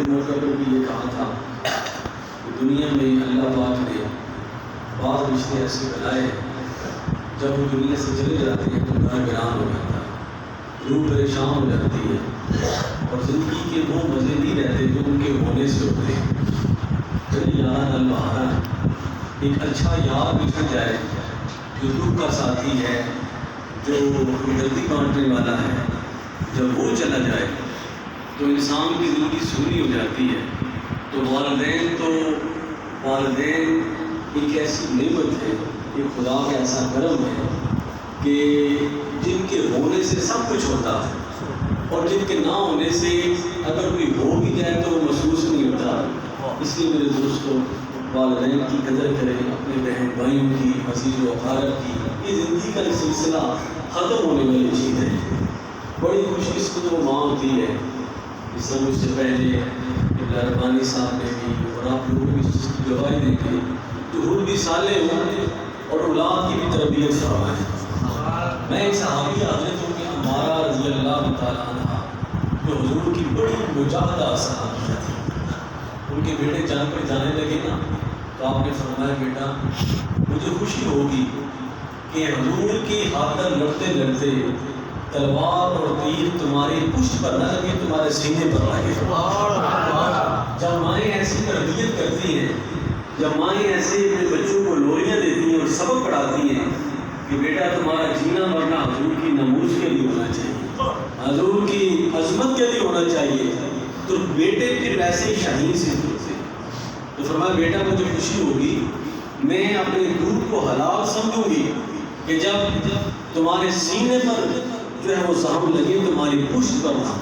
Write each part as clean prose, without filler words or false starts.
کے موقع پر بھی یہ کہا تھا کہ دنیا میں اللہ پاک نے بعض رشتے ایسے بنائے جب وہ دنیا سے چلے جاتے ہیں تو گھر ویران ہو جاتا ہے، روح پریشان ہو جاتی ہے اور زندگی کے وہ مزے نہیں رہتے جو ان کے ہونے سے ہوتے ہیں۔ چلیے یار البہارا ایک اچھا یار بچھڑ جائے جو دکھ کا ساتھی ہے، جو غلطی بانٹنے والا ہے، جب وہ چلا جائے تو انسان کی زندگی سونی ہو جاتی ہے۔ تو والدین ایک ایسی نعمت ہے، یہ خدا کا ایسا کرم ہے کہ جن کے ہونے سے سب کچھ ہوتا ہے اور جن کے نہ ہونے سے اگر کوئی ہو بھی جائے تو وہ محسوس نہیں ہوتا۔ اس لیے میرے دوستوں، والدین کی قدر کریں، اپنے بہن بھائیوں کی، عزیز و اقارب کی۔ یہ زندگی کا سلسلہ ختم ہونے والی چیز ہے۔ بڑی خوش قسمت وہ ماں ہوتی ہے جس سے مجھ سے پہلے ربانی صاحب نے بھی اور آپ لوگ بھی اس کی گواہی دیں گے، جو خود بھی صالح ہوں اور اولاد کی بھی تربیت فرمائیں۔ میں ایک صحابی حضرت ہوں کہ عمارہ رضی اللہ تعالیٰ عنہ جو حضور کی بڑی مجاہدہ صحابیہ تھی، ان کے بیٹے جان پر جانے لگے نا تو آپ نے فرمایا بیٹا مجھے خوشی ہوگی کہ حضور کی خاطر لڑتے لڑتے تلوار اور تیر تمہاری پشت پر نہ لگے، تمہارے سینے پر لگے۔ جب مائیں ایسی تربیت کرتی ہیں، جب مائیں ایسے اپنے بچوں کو لوریاں دیتی ہیں اور سبق پڑھاتی ہیں کہ بیٹا تمہارا جینا مرنا حضور کی نموز کے لیے ہونا چاہیے، حضور کی عظمت کے لیے ہونا چاہیے، تو بیٹے پھر ویسے ہی شہین سے ہوتے ہیں۔ تو فرمایا بیٹا مجھے خوشی ہوگی، میں اپنے دودھ کو حلال سمجھوں گی کہ جب تمہارے سینے پر جو ہے وہ زخم لگے، تمہاری پشت پر نہ،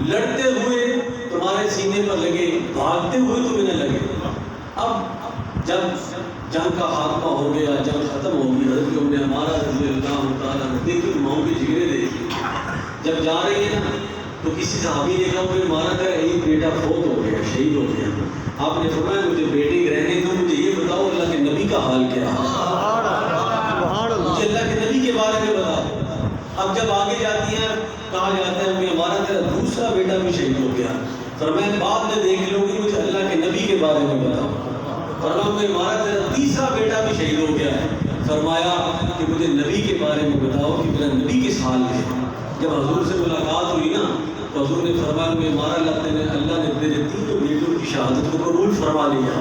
لڑتے ہوئے تمہارے سینے پر لگے، بھاگتے ہوئے تمہیں نہ لگے۔ اب جب جنگ کا خاتمہ ہو گیا، جنگ ختم ہو گئی، حضرت ام عمارہ رضی اللہ تعالیٰ نے دیکھی ماؤں کے جگرے دیکھی، جب جا رہی ہے نا تو کسی صحابی نے کہا ام عمارہ کا ایک بیٹا فوت ہو گیا، شہید ہو گیا۔ آپ نے فرمایا مجھے بیٹے کے رہنے دو، مجھے یہ بتاؤ اللہ کے نبی کا حال کیا ہے، مجھے اللہ کے نبی کے بارے میں بتاؤ۔ اب جب آگے جاتی ہیں کہا جاتا ہے ام عمارہ کا دوسرا بیٹا بھی شہید ہو گیا۔ فرمایا بعد میں دیکھ لوں گی، مجھے اللہ کے نبی کے بارے میں بتاؤ۔ فرمایا ہمارا تیسرا بیٹا بھی شہید ہو گیا ہے۔ فرمایا کہ مجھے نبی کے بارے میں بتاؤ کہ میرا نبی کس حال میں ہے۔ جب حضور سے ملاقات ہوئی نا تو حضور نے فرمایا کہ ہمارا اللہ نے میرے تینوں بیٹوں کی شہادت کو قبول فرما لیا۔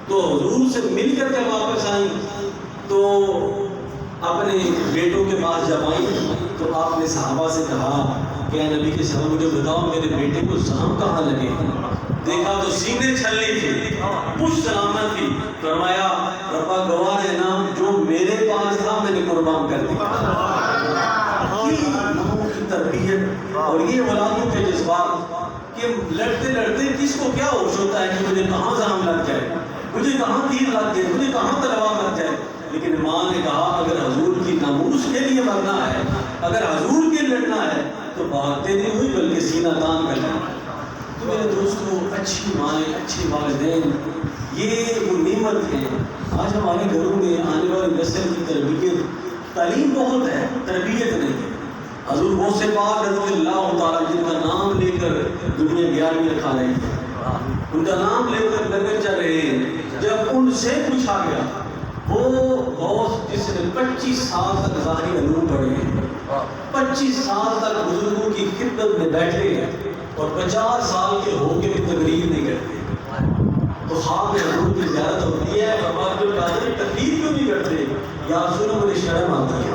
تو حضور سے مل کر جب واپس آئیں تو اپنے بیٹوں کے پاس جب آئیں تو آپ نے صحابہ سے کہا کہ اے نبی کے صحابہ مجھے بتاؤ میرے بیٹے کو زخم کہاں لگے؟ دیکھا تو سینے چھلی تھی، پشت سلامت تھی۔ فرمایا ربا گواہ ہے نا جو میرے پاس تھا میں نے قربان کر دیا۔ کی تربیت اور یہ اولادوں کے جذبات کہ لڑتے لڑتے کس کو کیا ہوش ہوتا ہے کہ مجھے کہاں زخم لگ جائے، مجھے کہاں تیر لگ جائے، مجھے کہاں تلوار لگ جائے۔ لیکن ماں نے کہا اگر حضور کی ناموس کے لیے مرنا ہے، اگر حضور کے لڑنا ہے تو بھاگتے نہیں ہوئی بلکہ سینہ تان کر لینا۔ تو میرے دوستوں اچھی مائیں، اچھے والدین یہ وہ نعمت ہے۔ آج ہمارے گھروں میں آنے والی نسل کی تربیت، تعلیم بہت ہے، تربیت نہیں ہے۔ حضور غوث پاک رضی اللہ تعالیٰ جن کا نام لے کر دنیا 11ویں کھا رہی ہے، ان کا نام لے کر لنگر چل رہے ہیں، جب ان سے پوچھا گیا وہ غوث جس نے 25 سال تک ظاہری علوم پڑھے ہیں، 25 سال تک بزرگوں کی خدمت میں بیٹھے ہیں اور 50 سال کے ہو کے بھی تقریر نہیں کرتے، تو خواب میں حضور کی زیارت ہوتی ہے اور جو قادر تقریر کیوں نہیں کرتے؟ یا رسول اللہ مجھے شرم آتی ہے،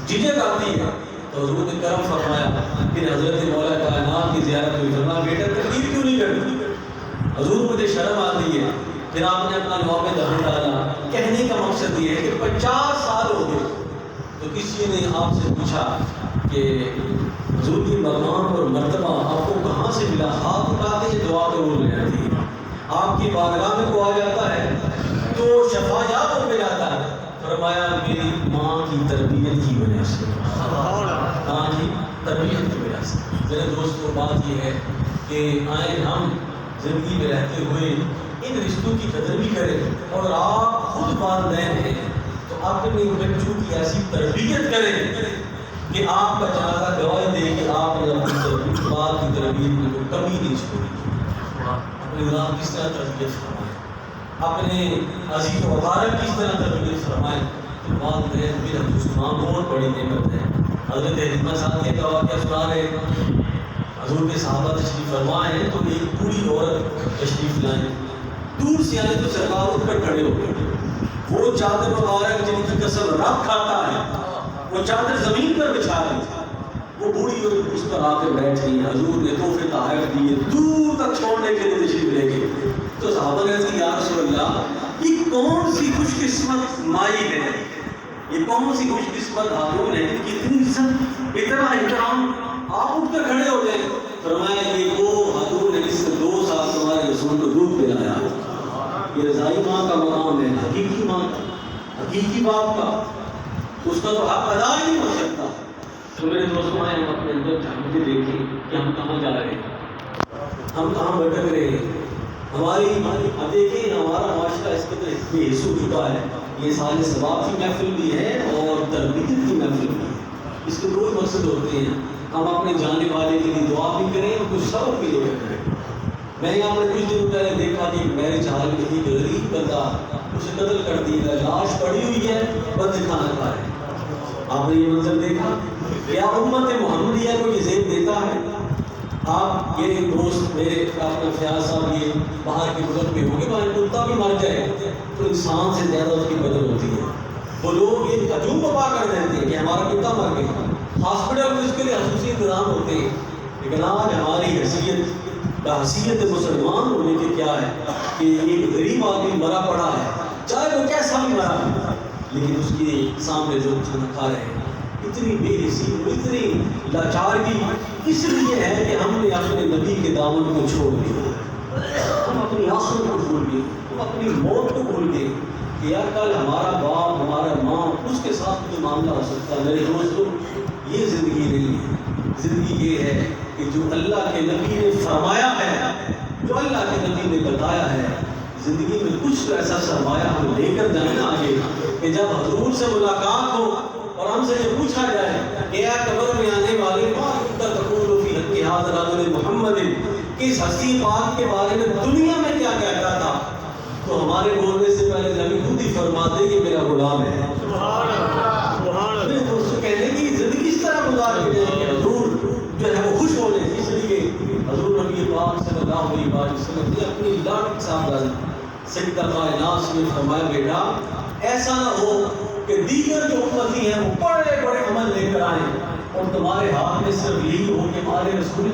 جھجک آتی ہے۔ تو حضور نے کرم فرمایا، پھر حضرت مولا کائنات کی زیارت ہوئی، فرمایا بیٹا تقریر کیوں نہیں کرتی؟ حضور مجھے شرم آتی ہے۔ پھر آپ نے اپنا جواب دہن ڈالا۔ کہنے کا مقصد یہ ہے کہ 50 سال ہو گئے تو کسی نے آپ سے پوچھا کہ حضور کی مقام اور مرتبہ آپ کو کہاں سے ملا؟ ہاتھ اٹھاتے ہیں دعا قبول ہو جاتی ہے، آپ کی بارگاہ میں کو آ جاتا ہے تو شفاعت ہو جاتا ہے۔ فرمایا میری ماں کی تربیت کی وجہ سے، ماں کی تربیت کی وجہ سے۔ میرے دوستوں بات یہ ہے کہ آئیں ہم زندگی میں رہتے ہوئے ان رشتوں کی قدر بھی کریں، اور آپ خود والدین ہیں تو اپنے بچوں کی ایسی تربیت کریں کہ آپ کا جنازہ گواہی دے کہ آپ نے اپنی بات کی تربیت میں کوئی کمی نہیں چھوڑی، اپنے نام کس طرح تربیت فرمائے، اپنے عزیز و مبارک کس طرح تربیت فرمائے۔ تو بات ہے پھر ہندوستان بہت بڑی نعمت ہے۔ حضرت حکمت صاحب کا واقعہ سنا رہے ہیں، حضور کے صحابہ تشریف فرما ہیں تو ایک بوڑھی عورت تشریف لائیں، دور سے آئے تو سرکار اٹھ کر کھڑے ہو گئے، وہ چادر مبارک جن کی قسم رب کھاتا ہے وہ چادر زمین پر بچھا دی، وہ بوڑھی عورت اس پر آ کر بیٹھ گئی، حضور نے تحفے تحائف دیے، دور تک چھوڑنے کے لیے تشریف لے گئے۔ تو صحابہ نے کہا یا رسول اللہ یہ کون سی خوش قسمت مائی ہے، یہ کون سی خوش قسمت خاتون ہے کہ اتنی عزت اتنا احترام، آپ اٹھ کر کھڑے ہو گئے۔ فرمایا یہ وہ خاتون ہے جس نے 2 سال تمہارے رسول کو دودھ پلایا، یہ رضائی ماں کا مقام ہے، حقیقی ماں کا، حقیقی باپ کا، اس کا تو حق ادا ہی نہیں ہو سکتا۔ تو میرے دوستوں آئے ہم اپنے اندر جھانک کے دیکھیں کہ ہم کہاں جا رہے ہیں، ہم کہاں بھٹک رہے ہیں، ہماری اب دیکھیں ہمارا معاشرہ اس قدر بے حس ہو چکا ہے، یہ سال ثواب کی محفل بھی ہے اور تربیت کی محفل بھی ہے، اس کے 2 مقصد ہوتے ہیں، ہم اپنے جانے والے کے لیے دعا بھی کریں اور کچھ سبق بھی لے کر کریں۔ میں یہاں پر کچھ دن پہلے دیکھا کہ میرے چال میں ایک غریب بندہ اسے قتل کر دیا گیا، لاش پڑی ہوئی ہے، بندے کھانا کھا رہے ہیں۔ آپ نے یہ منظر دیکھا؟ کیا امت محمدیہ کو یہ زیب دیتا ہے؟ آپ یہ دوست میرے اپنا فیاض صاحب یہ باہر کے ملک میں ہوں گے، باہر کتا بھی مر جائے تو انسان سے زیادہ اس کی قدر ہوتی ہے۔ وہ لوگ یہ ہجوم بپا کر دیتے ہیں کہ ہمارا کتا مر گیا، ہاسپٹل میں اس کے لیے خصوصی انتظام ہوتے ہیں، لیکن آج ہماری حیثیت مسلمان ہونے کے کیا ہے کہ ایک غریب آدمی مرا پڑا ہے، چاہے وہ کیسا بھی مرا ہے، لیکن اس کے سامنے لوگ کھانا کھا رہے ہیں۔ اتنی بے حسی، اتنی لاچارگی اس لیے ہے کہ ہم نے اپنے نبی کے دامن کو چھوڑ دیا، ہم اپنی آخرت کو بھول گئے، ہم اپنی موت کو بھول گئے کہ یار کل ہمارا باپ ہمارا ماں اس کے ساتھ جو معاملہ ہو سکتا ہے۔ میرے دوستوں یہ زندگی نہیں ہے، زندگی یہ ہے کہ جو اللہ کے نبی نے فرمایا ہے، جو اللہ کے نبی نے بتایا ہے، زندگی میں کچھ تو ایسا سرمایہ ہم لے کر جائیں نا آگے کہ جب حضور سے ملاقات ہو اور ہم سے یہ پوچھا جائے کہ اے قبر میں آنے والے ما کنت تقول فی حق ھذا الرجل محمد، کہ اس ہستی پاک کے بارے میں دنیا میں کیا کہتا تھا، تو ہمارے بولنے سے پہلے نبی خود ہی فرما دے کہ میرا غلام ہے۔ سبحان اللہ، سبحان اللہ۔ میرے دوستوں کہنے کی زندگی اس طرح گزار کے جائیں کہ حضور جو ہے وہ خوش ہونے، اس لیے حضور نبی پاک صلی اللہ علیہ وسلم نے اپنی لاڈلی صاحبزادی سیدہ کائنات نے فرمایا بیٹا ایسا نہ ہو کہ دیگر جو امتی ہیں وہ بڑے بڑے عمل لے کر آئیں اور تمہارے ہاتھ میں صرف یہی ہو کہ ہمارے رسول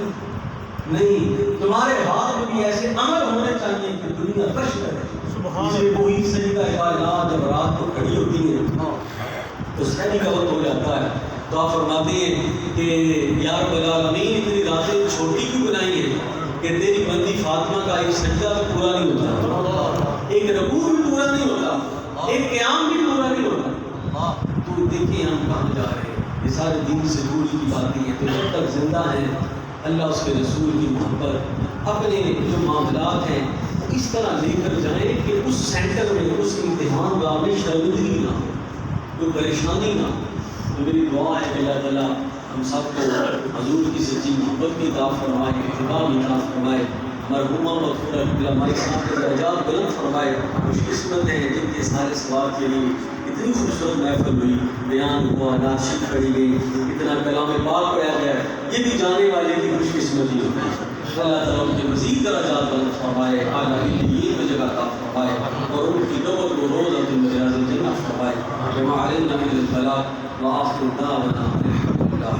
نہیں، تمہارے ہاتھ میں بھی ایسے عمل ہونے چاہیے کہ دنیا رش کرے۔ اس لیے وہی سیدہ کائنات جب رات کو کھڑی ہوتی ہے تو سحری کا وقت ہو جاتا ہے تو آپ فرماتے ہیں کہ یا رب العالمین اتنی راتیں چھوٹی کیوں بنائی ہیں کہ تیری بندی فاطمہ کا ایک سجدہ بھی پورا نہیں ہوتا، ایک رکوع بھی پورا نہیں ہوتا، ایک قیام بھی پورا نہیں ہوتا۔ تو دیکھیں ہم کہاں جا رہے ہیں، یہ سارے دین سے دوری کی باتیں ہیں۔ تو جب تک زندہ ہیں اللہ اس کے رسول کی محبت اپنے جو معاملات ہیں اس طرح لے کر جائیں کہ اس سینٹر میں اس امتحان گاہ میں شرمندگی نہ ہو، کوئی پریشانی نہ ہو۔ تو میری دعا ہے کہ اللہ تعالیٰ ہم سب کو حضور کی سچی محبت کی عطا فرمائے، اتباع کی عطا فرمائے، مرحومہ مغفورہ ہمارے ساتھ درجات بلند فرمائے۔ خوش قسمت ہیں جن کے سارے ثواب کے لیے اتنی خوبصورت محفل ہوئی، بیان ہوا، نعت پڑھی گئی، اتنا کلام پاک پڑھا گیا، یہ بھی جانے والے کی خوش قسمتی ہوتی ہے۔ اللہ تعالیٰ ان کے مزید درجات بلند فرمائے، اعلیٰ علم میں جگہ عطا فرمائے اور ان کی قبر کو روضۃ من ریاض الجنہ فرمائے۔ وما علمنا من البلاغ وآخر دعوانا الحمد للہ۔